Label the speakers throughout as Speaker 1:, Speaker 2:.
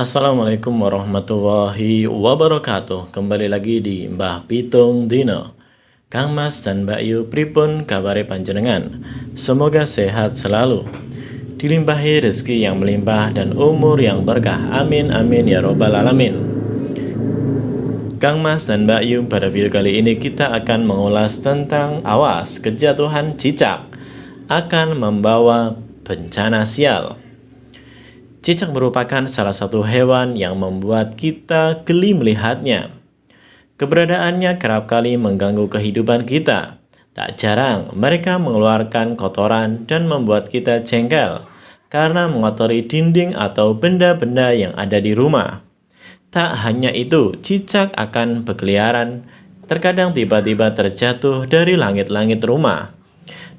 Speaker 1: Assalamualaikum warahmatullahi wabarakatuh. Kembali lagi di Mbah Pitung Dino. Kang Mas dan Mbak Yu pripun kabare panjenengan? Semoga sehat selalu, dilimpahi rezeki yang melimpah dan umur yang berkah. Amin amin ya robbal alamin. Kang Mas dan Mbak Yu, pada video kali ini kita akan mengulas tentang awas kejatuhan cicak akan membawa bencana sial. Cicak merupakan salah satu hewan yang membuat kita geli melihatnya. Keberadaannya kerap kali mengganggu kehidupan kita. Tak jarang mereka mengeluarkan kotoran dan membuat kita jengkel karena mengotori dinding atau benda-benda yang ada di rumah. Tak hanya itu, cicak akan berkeliaran, terkadang tiba-tiba terjatuh dari langit-langit rumah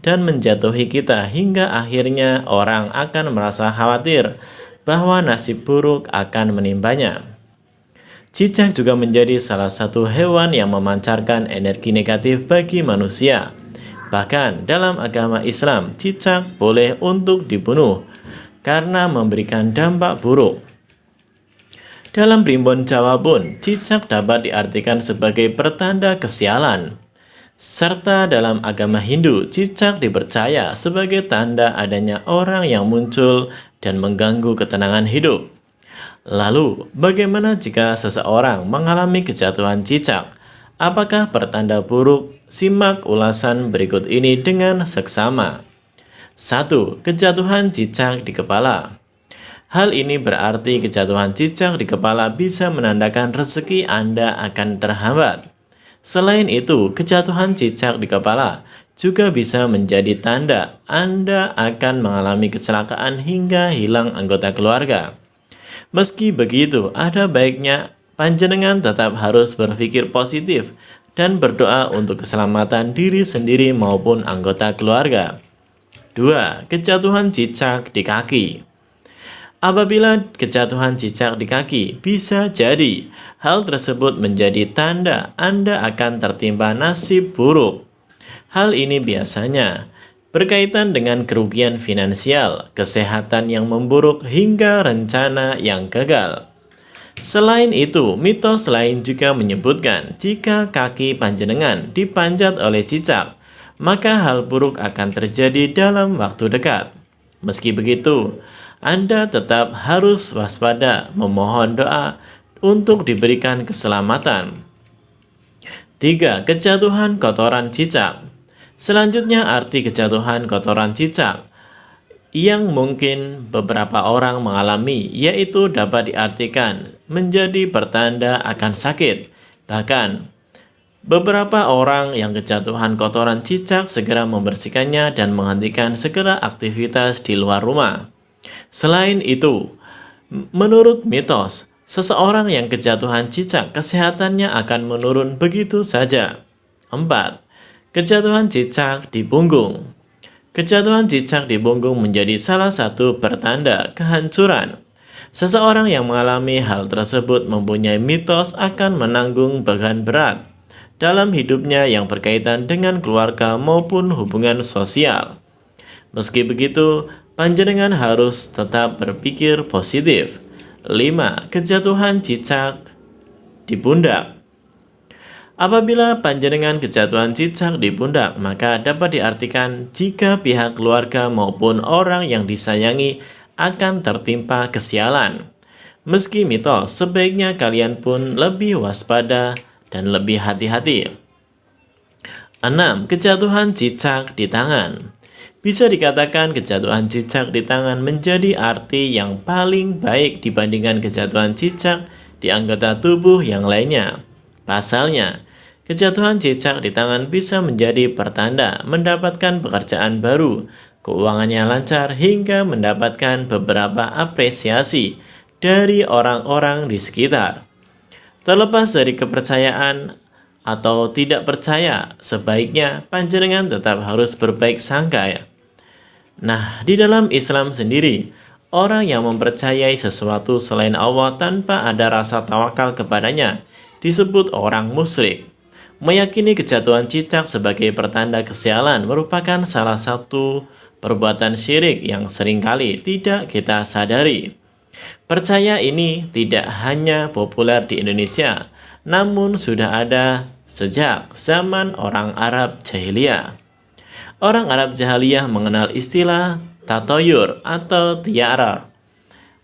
Speaker 1: dan menjatuhi kita hingga akhirnya orang akan merasa khawatir bahwa nasib buruk akan menimpanya. Cicak juga menjadi salah satu hewan yang memancarkan energi negatif bagi manusia. Bahkan dalam agama Islam, cicak boleh untuk dibunuh karena memberikan dampak buruk. Dalam primbon Jawa pun, cicak dapat diartikan sebagai pertanda kesialan. Serta dalam agama Hindu, cicak dipercaya sebagai tanda adanya orang yang muncul dan mengganggu ketenangan hidup. Lalu, bagaimana jika seseorang mengalami kejatuhan cicak? Apakah pertanda buruk? Simak ulasan berikut ini dengan seksama. 1. Kejatuhan cicak di kepala. Hal ini berarti kejatuhan cicak di kepala bisa menandakan rezeki Anda akan terhambat. Selain itu, kejatuhan cicak di kepala juga bisa menjadi tanda Anda akan mengalami kecelakaan hingga hilang anggota keluarga. Meski begitu, ada baiknya panjenengan tetap harus berpikir positif dan berdoa untuk keselamatan diri sendiri maupun anggota keluarga. 2. Kejatuhan cicak di kaki. Apabila kejatuhan cicak di kaki, bisa jadi hal tersebut menjadi tanda Anda akan tertimpa nasib buruk. Hal ini biasanya berkaitan dengan kerugian finansial, kesehatan yang memburuk, hingga rencana yang gagal. Selain itu, mitos lain juga menyebutkan jika kaki panjenengan dipanjat oleh cicak, maka hal buruk akan terjadi dalam waktu dekat. Meski begitu, Anda tetap harus waspada, memohon doa untuk diberikan keselamatan. 3. Kejatuhan kotoran cicak. Selanjutnya, arti kejatuhan kotoran cicak yang mungkin beberapa orang mengalami, yaitu dapat diartikan menjadi pertanda akan sakit. Bahkan, beberapa orang yang kejatuhan kotoran cicak segera membersihkannya dan menghentikan segera aktivitas di luar rumah. Selain itu, menurut mitos, seseorang yang kejatuhan cicak kesehatannya akan menurun begitu saja. 4. Kejatuhan cicak di punggung. Kejatuhan cicak di punggung menjadi salah satu pertanda kehancuran. Seseorang yang mengalami hal tersebut mempunyai mitos akan menanggung beban berat dalam hidupnya yang berkaitan dengan keluarga maupun hubungan sosial. Meski begitu, panjenengan harus tetap berpikir positif. 5. Kejatuhan cicak di pundak. Apabila panjenengan kejatuhan cicak di pundak, maka dapat diartikan jika pihak keluarga maupun orang yang disayangi akan tertimpa kesialan. Meski mitos, sebaiknya kalian pun lebih waspada dan lebih hati-hati. 6. Kejatuhan cicak di tangan. Bisa dikatakan kejatuhan cicak di tangan menjadi arti yang paling baik dibandingkan kejatuhan cicak di anggota tubuh yang lainnya. Pasalnya, kejatuhan cicak di tangan bisa menjadi pertanda mendapatkan pekerjaan baru, keuangannya lancar, hingga mendapatkan beberapa apresiasi dari orang-orang di sekitar. Terlepas dari kepercayaan atau tidak percaya, sebaiknya panjenengan tetap harus berbaik sangka ya. Nah, di dalam Islam sendiri, orang yang mempercayai sesuatu selain Allah tanpa ada rasa tawakal kepadanya disebut orang musyrik. Meyakini kejatuhan cicak sebagai pertanda kesialan merupakan salah satu perbuatan syirik yang seringkali tidak kita sadari. Percaya ini tidak hanya populer di Indonesia, namun sudah ada sejak zaman orang Arab jahiliyah. Orang Arab jahiliyah mengenal istilah tatoyur atau tiara,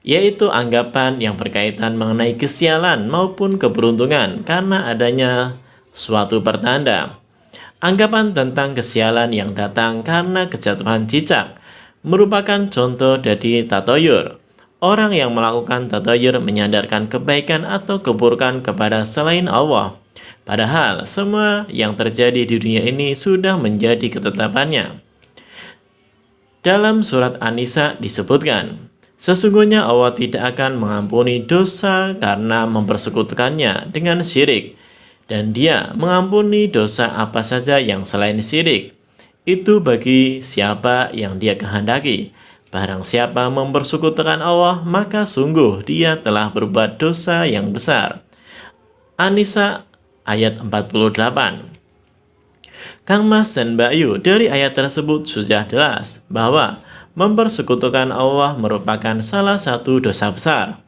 Speaker 1: yaitu anggapan yang berkaitan mengenai kesialan maupun keberuntungan karena adanya suatu pertanda. Anggapan tentang kesialan yang datang karena kejatuhan cicak merupakan contoh dari tatoyur. Orang yang melakukan tatoyur menyandarkan kebaikan atau keburukan kepada selain Allah. Padahal semua yang terjadi di dunia ini sudah menjadi ketetapannya. Dalam surat An-Nisa disebutkan, sesungguhnya Allah tidak akan mengampuni dosa karena mempersekutukannya dengan syirik, dan Dia mengampuni dosa apa saja yang selain syirik. Itu bagi siapa yang Dia kehendaki. Barang siapa mempersekutukan Allah, maka sungguh dia telah berbuat dosa yang besar. An-Nisa ayat 48. Kang Mas dan Mbak Yu, dari ayat tersebut sudah jelas bahwa mempersekutukan Allah merupakan salah satu dosa besar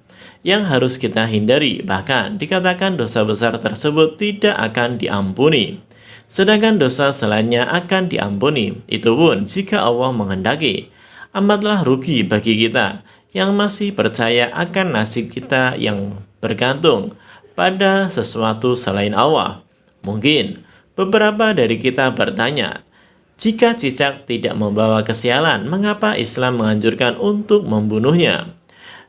Speaker 1: yang harus kita hindari. Bahkan dikatakan dosa besar tersebut tidak akan diampuni, sedangkan dosa selainnya akan diampuni. Itu pun jika Allah menghendaki. Amatlah rugi bagi kita yang masih percaya akan nasib kita yang bergantung pada sesuatu selain Allah. Mungkin beberapa dari kita bertanya, jika cicak tidak membawa kesialan, mengapa Islam menganjurkan untuk membunuhnya?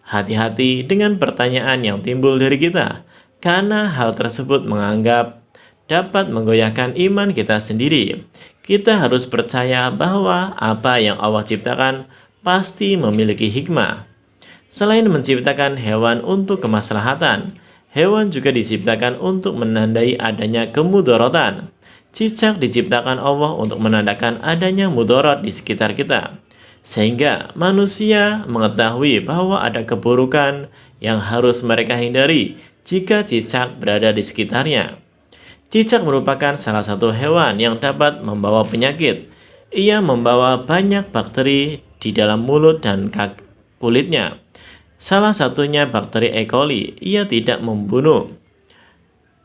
Speaker 1: Hati-hati dengan pertanyaan yang timbul dari kita, karena hal tersebut menganggap dapat menggoyahkan iman kita sendiri. Kita harus percaya bahwa apa yang Allah ciptakan pasti memiliki hikmah. Selain menciptakan hewan untuk kemaslahatan, hewan juga diciptakan untuk menandai adanya kemudorotan. Cicak diciptakan Allah untuk menandakan adanya mudarat di sekitar kita, sehingga manusia mengetahui bahwa ada keburukan yang harus mereka hindari jika cicak berada di sekitarnya. Cicak merupakan salah satu hewan yang dapat membawa penyakit. Ia membawa banyak bakteri di dalam mulut dan kulitnya. Salah satunya bakteri E. coli. Ia tidak membunuh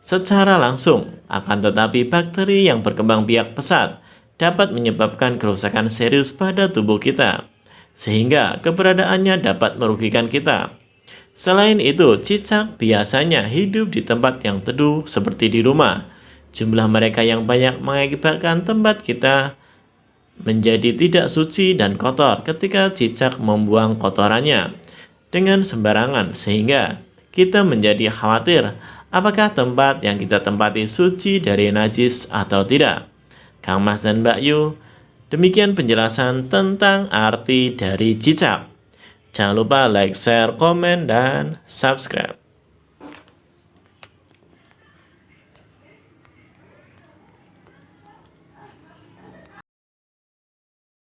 Speaker 1: secara langsung, akan tetapi bakteri yang berkembang biak pesat dapat menyebabkan kerusakan serius pada tubuh kita, sehingga keberadaannya dapat merugikan kita. Selain itu, cicak biasanya hidup di tempat yang teduh seperti di rumah. Jumlah mereka yang banyak mengakibatkan tempat kita menjadi tidak suci dan kotor ketika cicak membuang kotorannya dengan sembarangan, sehingga kita menjadi khawatir apakah tempat yang kita tempati suci dari najis atau tidak. Kang Mas dan Mbak Yu, demikian penjelasan tentang arti dari cicak. Jangan lupa like, share, komen, dan subscribe.